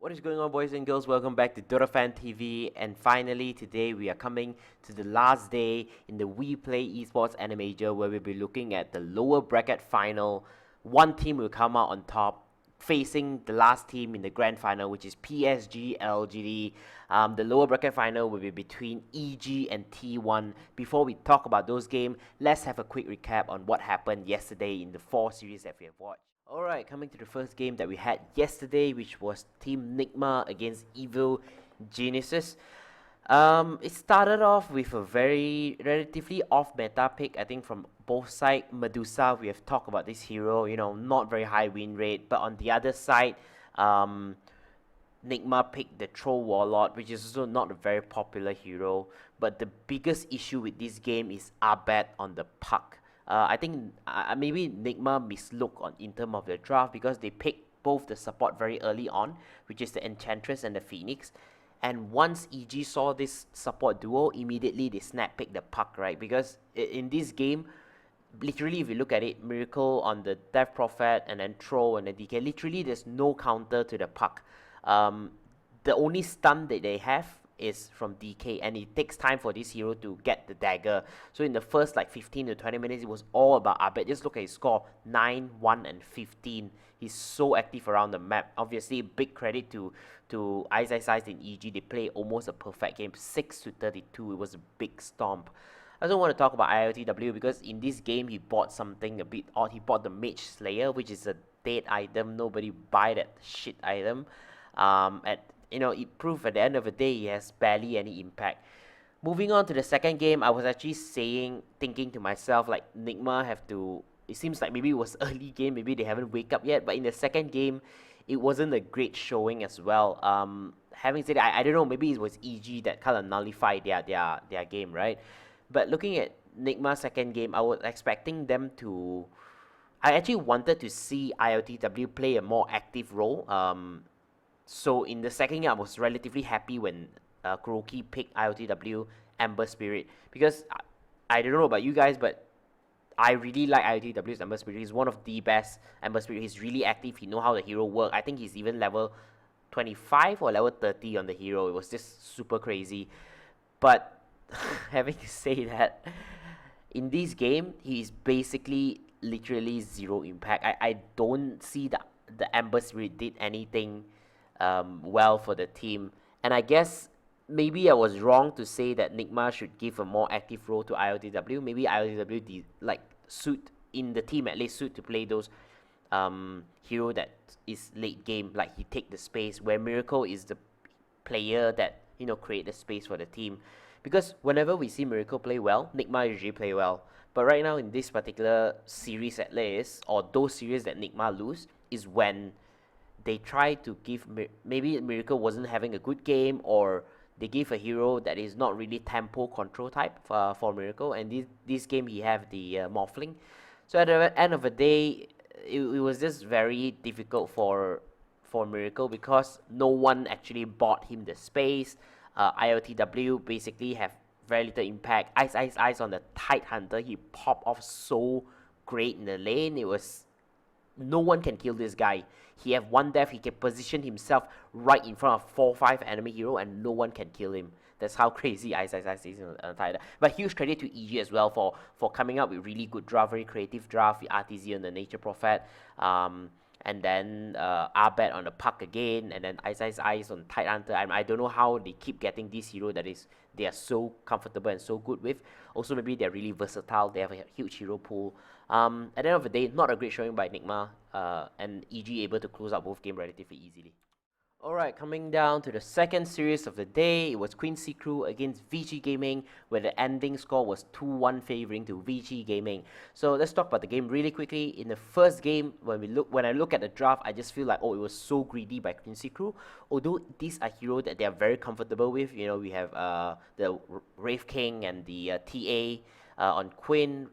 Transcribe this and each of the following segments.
What is going on, boys and girls? Welcome back to DotaFanTV, and finally today we are coming to the last day in the WePlay Esports Animajor, where we'll be looking at the lower bracket final. One team will come out on top, facing the last team in the grand final, which is PSG LGD. The lower bracket final will be between EG and T1. Before we talk about those games, let's have a quick recap on what happened yesterday in the 4 series that we have watched. Alright, coming to the first game that we had yesterday, which was Team Nigma against Evil Geniuses. It started off with a very relatively off-meta pick, I think, from both sides. Medusa, we have talked about this hero, not very high win rate. But on the other side, Nigma picked the Troll Warlord, which is also not a very popular hero. But the biggest issue with this game is Abed on the puck. I think maybe Nigma mislooked in terms of the draft because they picked both the support very early on, which is the Enchantress and the Phoenix. And once EG saw this support duo, immediately they snap picked the puck, right? Because in this game, literally if you look at it, Miracle on the Death Prophet and then Troll and the DK, literally there's no counter to the puck. The only stun that they have is from DK, and it takes time for this hero to get the dagger. So in the first 15 to 20 minutes, it was all about Abed. Just look at his score, 9, 1, and 15. He's so active around the map. Obviously, big credit to Ice in EG. They play almost a perfect game, 6 to 32. It was a big stomp. I also want to talk about ILTW because in this game, he bought something a bit odd. He bought the Mage Slayer, which is a dead item. Nobody buy that shit item. It proved at the end of the day he has barely any impact. Moving on to the second game, I was actually thinking to myself, Nigma have to, it seems like maybe it was early game, maybe they haven't wake up yet, but in the second game, it wasn't a great showing as well. Having said that, I don't know, maybe it was EG that kind of nullified their game, right? But looking at Nigma's second game, I was expecting them to, I actually wanted to see ILTW play a more active role. So in the second game, I was relatively happy when Kuroki picked ILTW Ember Spirit. Because I don't know about you guys, but I really like ILTW's Ember Spirit. He's one of the best Ember Spirit. He's really active. He knows how the hero works. I think he's even level 25 or level 30 on the hero. It was just super crazy. But having to say that, in this game, he is basically literally zero impact. I don't see the Ember Spirit did anything well for the team. And I guess maybe I was wrong to say that Nigma should give a more active role to ILTW. Maybe ILTW suit in the team, at least suit to play those hero that is late game, like he take the space, where Miracle is the player that create the space for the team. Because whenever we see Miracle play well, Nigma usually play well. But right now in this particular series at least, or those series that Nigma lose, is when they try to give, maybe Miracle wasn't having a good game, or they give a hero that is not really tempo control type for Miracle, and this game he have the Morphling. So at the end of the day, it was just very difficult for Miracle because no one actually bought him the space. ILTW basically have very little impact. Ice on the Tide Hunter, he popped off so great in the lane. It was, no one can kill this guy. He have one death, he can position himself right in front of 4-5 enemy hero and no one can kill him. That's how crazy Ice is on Tide. But huge credit to EG as well for coming up with really good draft, very creative draft with RTZ and the Nature Prophet. And then Abed on the puck again, and then Ice on Tide Hunter. I don't know how they keep getting this hero that is they are so comfortable and so good with. Also, maybe they're really versatile. They have a huge hero pool. At the end of the day, not a great showing by Nigma, and EG able to close out both games relatively easily. Alright, coming down to the second series of the day, it was Quincy Crew against VG Gaming, where the ending score was 2-1 favoring to VG Gaming. So let's talk about the game really quickly. In the first game, when I look at the draft, I just feel like, oh, it was so greedy by Quincy Crew. Although these are heroes that they are very comfortable with. We have the Wraith King and the TA on Quinn.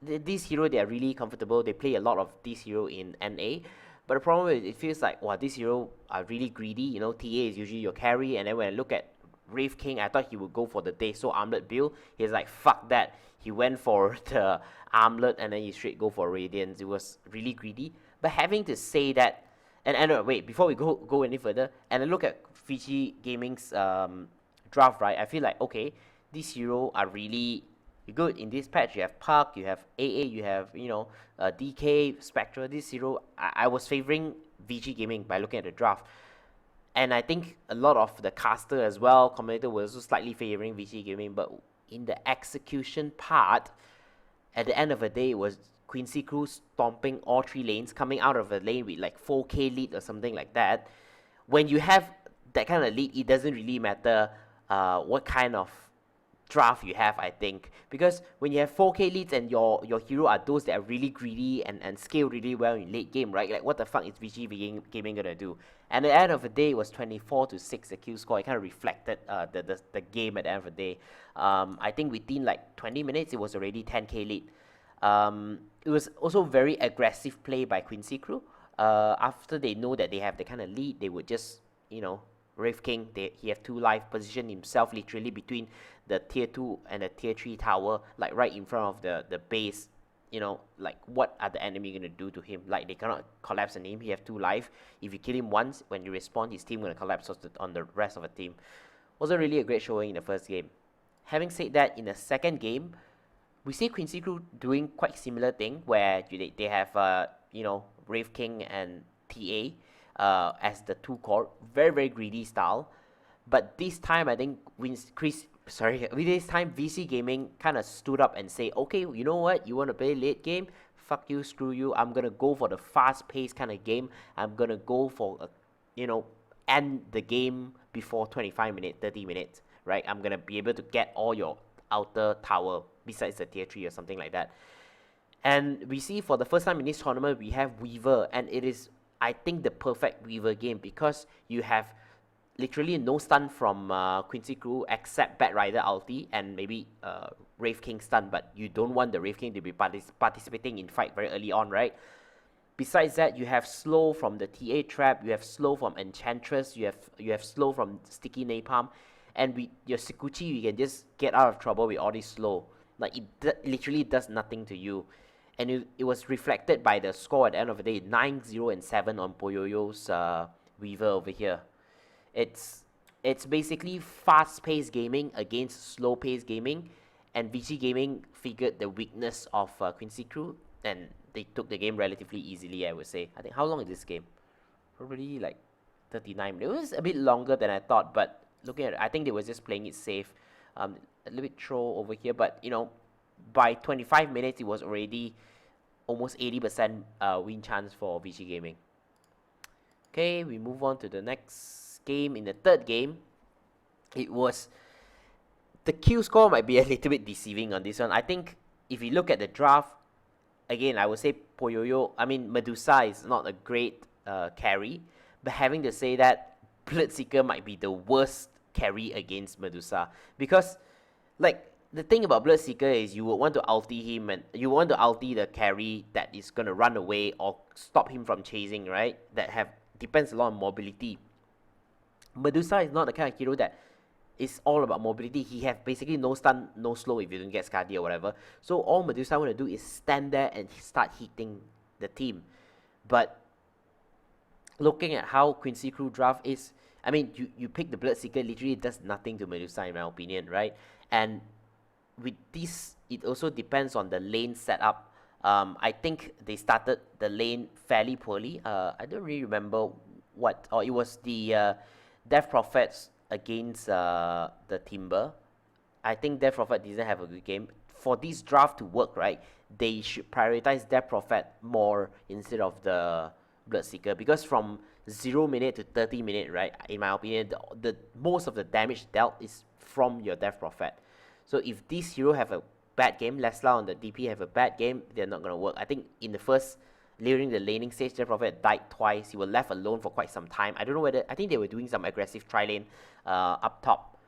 These heroes, they are really comfortable. They play a lot of these heroes in NA. But the problem is, it feels like, wow, these heroes are really greedy. TA is usually your carry, and then when I look at Wraith King, I thought he would go for the Deso Armlet build. He's like, fuck that. He went for the Armlet, and then he straight go for Radiance. It was really greedy. But having to say that, And wait, before we go any further, and I look at VG Gaming's draft, right? I feel like, okay, these heroes are really good in this patch. You have Puck, you have AA, you have, you know, DK, Spectre. This hero, I was favoring VG Gaming by looking at the draft. And I think a lot of the caster as well, commentator, was also slightly favoring VG Gaming. But in the execution part, at the end of the day, it was Quincy Cruz stomping all 3 lanes, coming out of a lane with like 4k lead or something like that. When you have that kind of lead, it doesn't really matter what kind of draft you have, I think. Because when you have 4k leads and your hero are those that are really greedy and scale really well in late game, right? Like, what the fuck is VG Gaming gonna do? And at the end of the day, it was 24-6 the kill score. It kind of reflected the game at the end of the day. I think within like 20 minutes, it was already 10k lead. It was also very aggressive play by Quincy Crew. After they know that they have the kind of lead, they would just, you know, Wraith King, he have 2 life, position himself literally between the tier 2 and the tier 3 tower, like right in front of the base. You know, like, what are the enemy gonna do to him? Like, they cannot collapse on him. He have 2 life. If you kill him once, when you respawn, his team gonna collapse on the rest of the team. Wasn't really a great showing in the first game. Having said that, in the second game, we see Quincy Crew doing quite similar thing, where they have you know, Wraith King and TA as the 2 core, very greedy style. But this time, I think with this time, VC Gaming kind of stood up and say, okay, you know what, you want to play late game? Fuck you, screw you. I'm gonna go for the fast-paced kind of game. I'm gonna go for you know, end the game before 25 minutes, 30 minutes, right? I'm gonna be able to get all your outer tower besides the tier 3 or something like that. And we see for the first time in this tournament, we have Weaver, and it is, I think, the perfect Weaver game, because you have literally no stun from Quincy Crew except Bat Rider ulti and maybe Wraith King stun, but you don't want the Wraith King to be participating in fight very early on, right? Besides that, you have slow from the TA trap, you have slow from Enchantress, you have slow from Sticky Napalm, and with your Sikuchi, you can just get out of trouble with all this slow. Like, it literally does nothing to you. And it was reflected by the score at the end of the day, 9-0 and 7 on Poyoyo's Weaver over here. It's basically fast-paced gaming against slow-paced gaming, and VG Gaming figured the weakness of Quincy Crew, and they took the game relatively easily, I would say. I think, how long is this game? Probably like 39 minutes. It was a bit longer than I thought, but looking at it, I think they were just playing it safe. A little bit troll over here, but, you know, by 25 minutes, it was already almost 80% win chance for VG Gaming. Okay, we move on to the next game. In the third game, it was, the kill score might be a little bit deceiving on this one. I think if you look at the draft, again, I would say Medusa is not a great carry, but having to say that, Bloodseeker might be the worst carry against Medusa, because, like, the thing about Bloodseeker is you would want to ulti him, and you want to ulti the carry that is gonna run away or stop him from chasing, right? Depends a lot on mobility. Medusa is not the kind of hero that is all about mobility. He have basically no stun, no slow if you don't get Skadi or whatever. So all Medusa want to do is stand there and start hitting the team. But looking at how Quincy Crew draft is, I mean, you pick the Bloodseeker, literally it does nothing to Medusa in my opinion, right? And with this, it also depends on the lane setup. I think they started the lane fairly poorly. I don't really remember what, or it was the Death Prophets against the Timber. I think Death Prophet didn't have a good game. For this draft to work, right, they should prioritize Death Prophet more instead of the Bloodseeker, because from 0 minute to 30 minute, right, in my opinion, the most of the damage dealt is from your Death Prophet. So if this hero have a bad game, Lesla on the DP have a bad game, they're not going to work. I think in the first, during the laning stage, Death Prophet died twice. He was left alone for quite some time. I don't know whether, I think they were doing some aggressive tri-lane up top.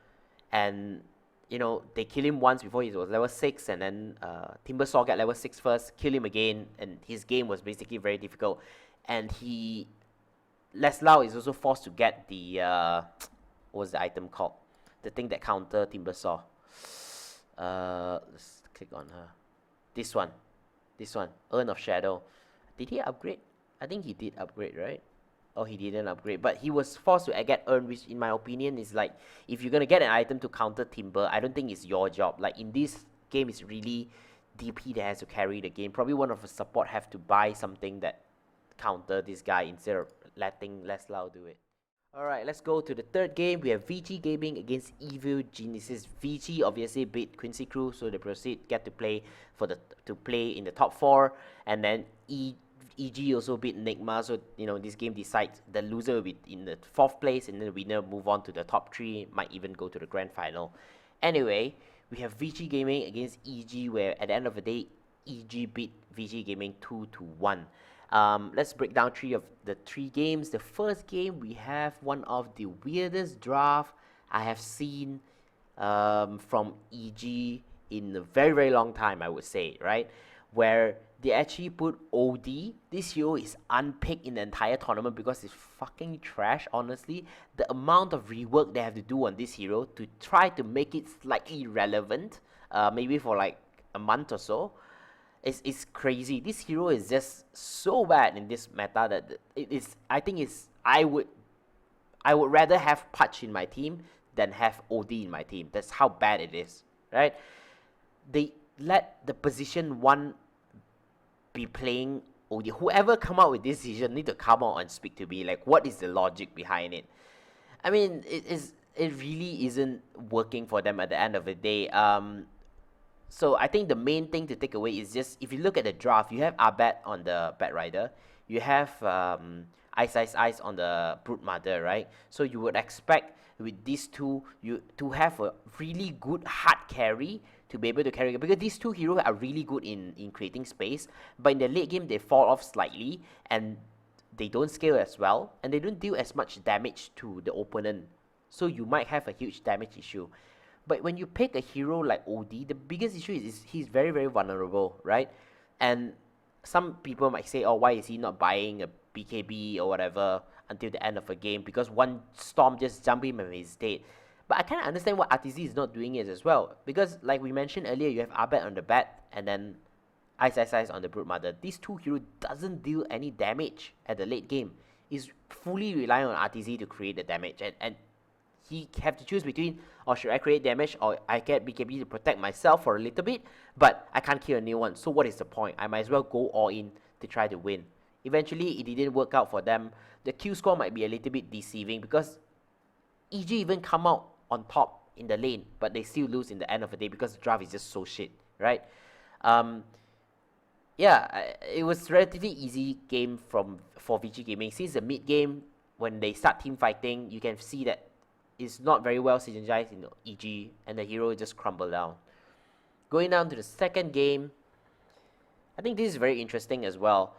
And, you know, they kill him once before he was level 6, and then Timbersaw got level 6 first, kill him again, and his game was basically very difficult. And Leslau is also forced to get the, what was the item called? The thing that counter Timbersaw. Let's click on her. This one, Urn of Shadow. Did he upgrade? I think he did upgrade, right? or he didn't upgrade, but he was forced to get earned, which in my opinion is like, if you're gonna get an item to counter Timber, I don't think it's your job. Like in this game, it's really DP that has to carry the game. Probably one of the support have to buy something that counter this guy instead of letting Leslau do it. Alright, let's go to the third game. We have VG Gaming against Evil Geniuses. VG obviously beat Quincy Crew, so they get to play in the top 4, and then EG also beat Nigma, so this game decides the loser will be in the 4th place, and then the winner move on to the top 3, might even go to the grand final. Anyway, we have VG Gaming against EG, where at the end of the day, EG beat VG Gaming 2-1. Let's break down 3 of the 3 games. The first game, we have one of the weirdest draft I have seen from EG in a very, very long time, I would say, right? Where they actually put OD. This hero is unpicked in the entire tournament because it's fucking trash, honestly. The amount of rework they have to do on this hero to try to make it slightly relevant, maybe for like a month or so, it's crazy. This hero is just so bad in this meta that I would rather have Patch in my team than have OD in my team. That's how bad it is, right? They let the position 1 be playing OD. Whoever come out with this decision need to come out and speak to me. Like, what is the logic behind it? I mean, it really isn't working for them at the end of the day. So I think the main thing to take away is just, if you look at the draft, you have Abed on the Bat Rider, you have Ice on the Brute Mother, right? So you would expect with these two, you to have a really good hard carry to be able to carry, because these 2 heroes are really good in creating space, but in the late game they fall off slightly, and they don't scale as well, and they don't deal as much damage to the opponent, so you might have a huge damage issue. But when you pick a hero like OD, the biggest issue is he's very, very vulnerable, right? And some people might say, oh, why is he not buying a BKB or whatever until the end of a game? Because one storm just jumped him and he's dead. But I kind of understand why RTZ is not doing it as well. Because like we mentioned earlier, you have Abed on the bat and then Ice on the Brute Mother. These 2 heroes doesn't deal any damage at the late game. He's fully relying on RTZ to create the damage. And he have to choose between, or should I create damage, or I get BKB to protect myself for a little bit, but I can't kill a new one. So what is the point? I might as well go all in to try to win. Eventually, it didn't work out for them. The Q score might be a little bit deceiving because EG even come out on top in the lane, but they still lose in the end of the day because the draft is just so shit, right? Yeah, it was relatively easy game for VG Gaming. Since the mid game, when they start team fighting, you can see that it's not very well synergized in EG, and the hero just crumbled down. Going down to the second game, I think this is very interesting as well.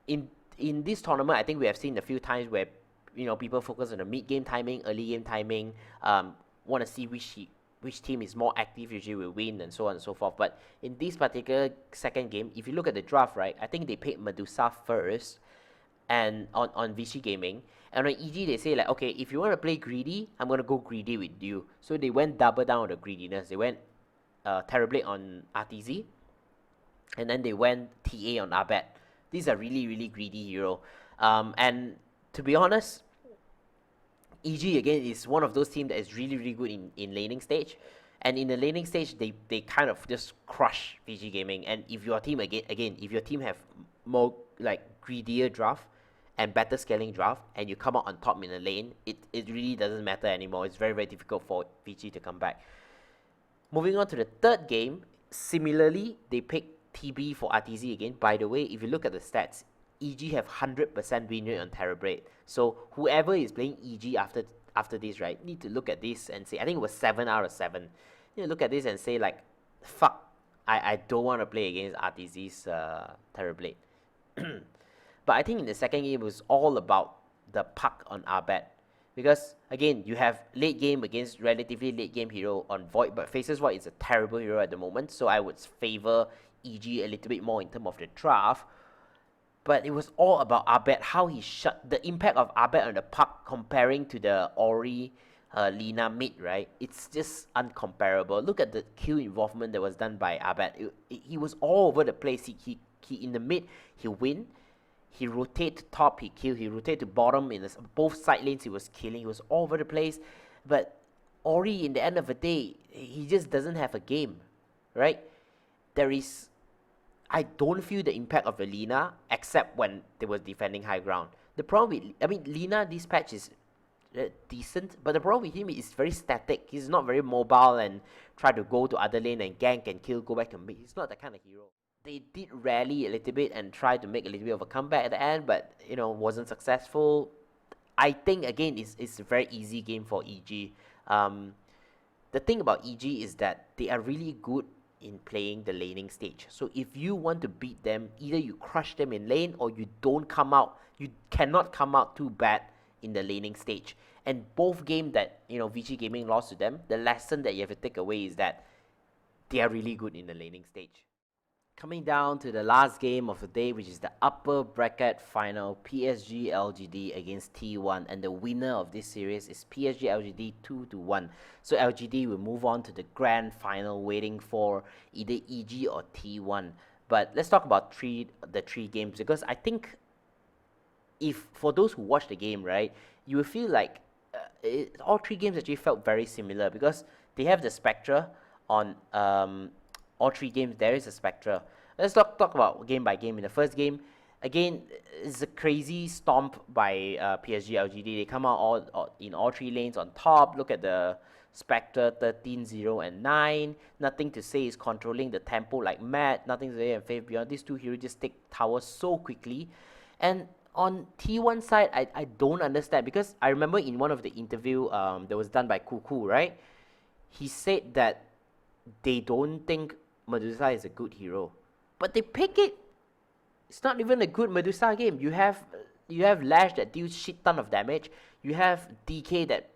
In this tournament, I think we have seen a few times where people focus on the mid game timing, early game timing, want to see which team is more active, usually will win, and so on and so forth. But in this particular second game, if you look at the draft, right, I think they picked Medusa first, and on VG Gaming, and on EG they say like, okay, if you want to play greedy, I'm gonna go greedy with you. So they went double down on the greediness. They went Terrorblade on RTZ, and then they went TA on Abed. These are really, really greedy hero. And to be honest, EG again is one of those teams that is really, really good in laning stage. And in the laning stage, they kind of just crush VG Gaming. And if your team if your team have more like greedier draft and better scaling draft, and you come out on top in the lane, it really doesn't matter anymore. It's very, very difficult for VG to come back. Moving on to the third game, similarly, they picked TB for RTZ again. By the way, if you look at the stats, EG have 100% win rate on Terrorblade. So whoever is playing EG after this, right, need to look at this and say, I think it was 7 out of 7. You look at this and say like, fuck, I don't want to play against RTZ's Terrorblade. But I think in the second game, it was all about the puck on Abed. Because, again, you have late game against relatively late game hero on Void, but Faceless Void is a terrible hero at the moment, so I would favor EG a little bit more in terms of the draft. But it was all about Abed, how he shut the impact of Abed on the puck comparing to the Ori Lina mid, right? It's just uncomparable. Look at the kill involvement that was done by Abed. He was all over the place. He in the mid, he win. He rotated to top, he killed. He rotated to bottom, in both side lanes he was killing. He was all over the place. But Ori, in the end of the day, he just doesn't have a game, right? I don't feel the impact of the Lina, except when they were defending high ground. The problem with, Lina this patch is decent, but the problem with him is very static. He's not very mobile and try to go to other lane and gank and kill, go back and mid. He's not that kind of hero. They did rally a little bit and try to make a little bit of a comeback at the end, but wasn't successful. I think again it's a very easy game for EG. The thing about EG is that they are really good in playing the laning stage. So if you want to beat them, either you crush them in lane or you don't come out. You cannot come out too bad in the laning stage. And both games that VG Gaming lost to them, the lesson that you have to take away is that they are really good in the laning stage. Coming down to the last game of the day, which is the upper bracket final, PSG LGD against T1, and the winner of this series is PSG LGD 2-1. So LGD will move on to the grand final, waiting for either EG or T1. But let's talk about the three games, because I think if for those who watch the game, right, you will feel like all three games actually felt very similar, because they have the Spectre on all three games. There is a Spectre. Let's talk about game by game. In the first game, again, it's a crazy stomp by PSG LGD. They come out in all three lanes on top. Look at the Spectre, 13, 0, and 9. Nothing to say, is controlling the tempo like mad. Nothing to say, and Faith Beyond. These two heroes just take towers so quickly. And on T1 side, I don't understand, because I remember in one of the interview that was done by Kuku, right? He said that they don't think Medusa is a good hero, but they pick it. It's not even a good Medusa game. You have Lash that deals shit ton of damage. You have DK that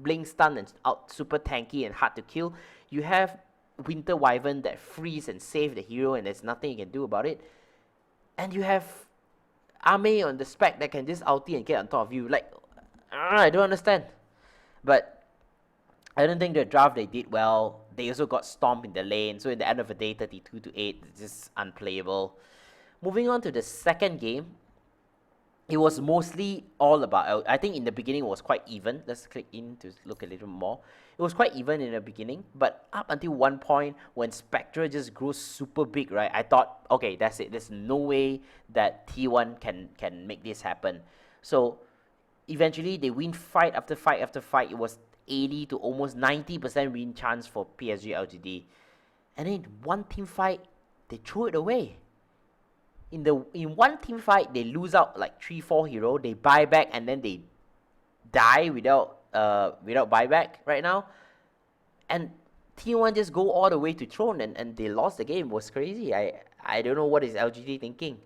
blink stun and out super tanky and hard to kill. You have Winter Wyvern that freeze and save the hero, and there's nothing you can do about it. And you have Ame on the spec that can just ulti and get on top of you. Like, I don't understand. But I don't think the draft they did well. They also got stomped in the lane. So in the end of the day, 32-8, it's just unplayable. Moving on to the second game, it was mostly all about, I think in the beginning it was quite even. Let's click in to look a little more. It was quite even in the beginning, but up until one point when Spectre just grew super big, right? I thought, okay, that's it. There's no way that T1 can make this happen. So eventually they win fight after fight after fight. It was 80 to almost 90% win chance for PSG LGD. And then in one team fight, they threw it away. In one team fight, they lose out like 3-4 hero. They buy back and then they die without buyback right now. And T1 just go all the way to throne and they lost the game. It was crazy. I don't know what is LGD thinking.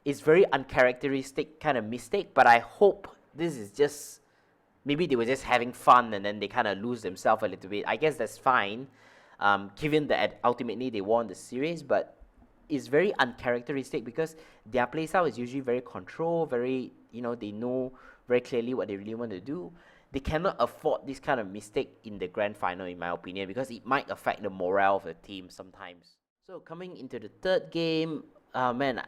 It's very uncharacteristic kind of mistake, but I hope this is just, maybe they were just having fun and then they kind of lose themselves a little bit. I guess that's fine, given that ultimately they won the series, but it's very uncharacteristic because their playstyle is usually very controlled, very, they know very clearly what they really want to do. They cannot afford this kind of mistake in the grand final, in my opinion, because it might affect the morale of the team sometimes. So coming into the third game, man,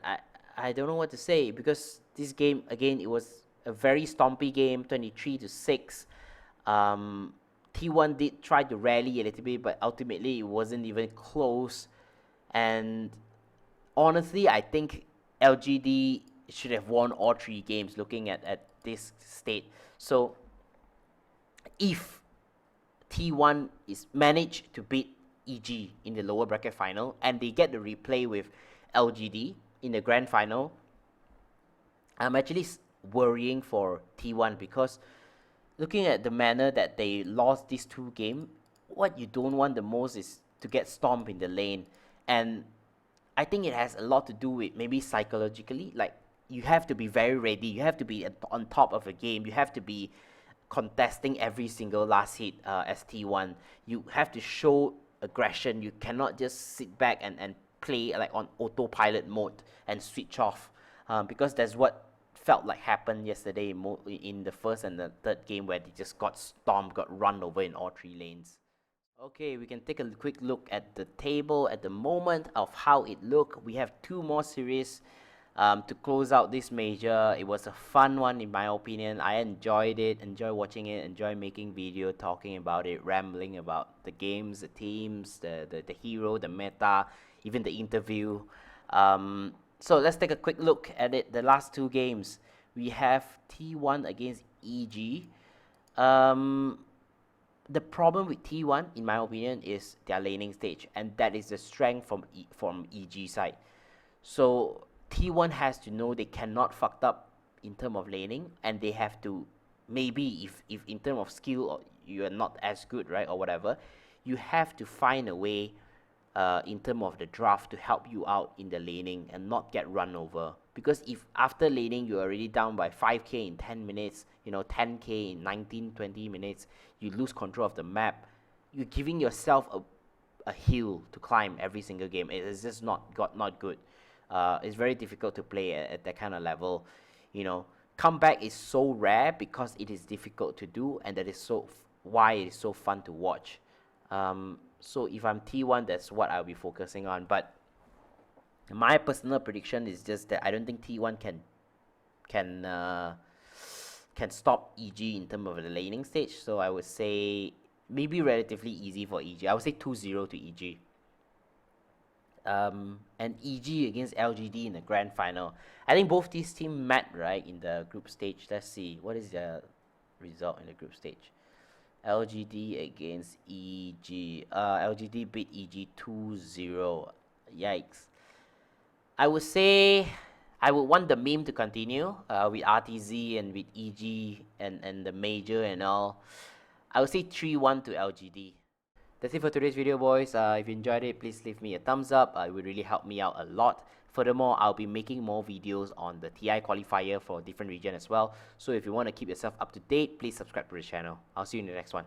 I don't know what to say, because this game, again, it was a very stompy game, 23-6. T1 did try to rally a little bit, but ultimately it wasn't even close. And honestly, I think LGD should have won all three games looking at this state. So if T1 is managed to beat EG in the lower bracket final and they get the replay with LGD in the grand final, I'm actually worrying for T1, because looking at the manner that they lost these two games, what you don't want the most is to get stomped in the lane. And I think it has a lot to do with maybe psychologically, like you have to be very ready, you have to be on top of the game, you have to be contesting every single last hit as T1. You have to show aggression. You cannot just sit back and play like on autopilot mode and switch off, because that's what felt like happened yesterday in the first and the third game, where they just got stomped, got run over in all three lanes. Okay, we can take a quick look at the table at the moment of how it looked. We have two more series To close out this major. It was a fun one in my opinion. I enjoyed it, enjoy watching it, enjoy making video, talking about it, rambling about the games, the teams, the hero, the meta, even the interview. So let's take a quick look at it. The last two games, we have T1 against EG. The problem with T1, in my opinion, is their laning stage, and that is the strength from EG side. So T1 has to know they cannot fuck up in terms of laning, and they have to, maybe if in terms of skill or you are not as good, right, or whatever, you have to find a way in terms of the draft to help you out in the laning and not get run over. Because if after laning you're already down by 5k in 10 minutes, 10k in 19, 20 minutes, you lose control of the map, you're giving yourself a hill to climb every single game. It is just not good. It's very difficult to play at that kind of level. Comeback is so rare because it is difficult to do, and that is why it is so fun to watch. So if I'm T1, that's what I'll be focusing on. But my personal prediction is just that I don't think T1 can stop EG in terms of the laning stage. So I would say maybe relatively easy for EG. I would say 2-0 to EG. And EG against LGD in the grand final. I think both these teams met, right, in the group stage. Let's see, what is the result in the group stage? LGD against EG. LGD beat EG 2-0. Yikes. I would say I would want the meme to continue with RTZ and with EG and the major and all. I would say 3-1 to LGD. That's it for today's video, boys. If you enjoyed it, please leave me a thumbs up. It would really help me out a lot. Furthermore, I'll be making more videos on the TI qualifier for different region as well. So if you want to keep yourself up to date, please subscribe to the channel. I'll see you in the next one.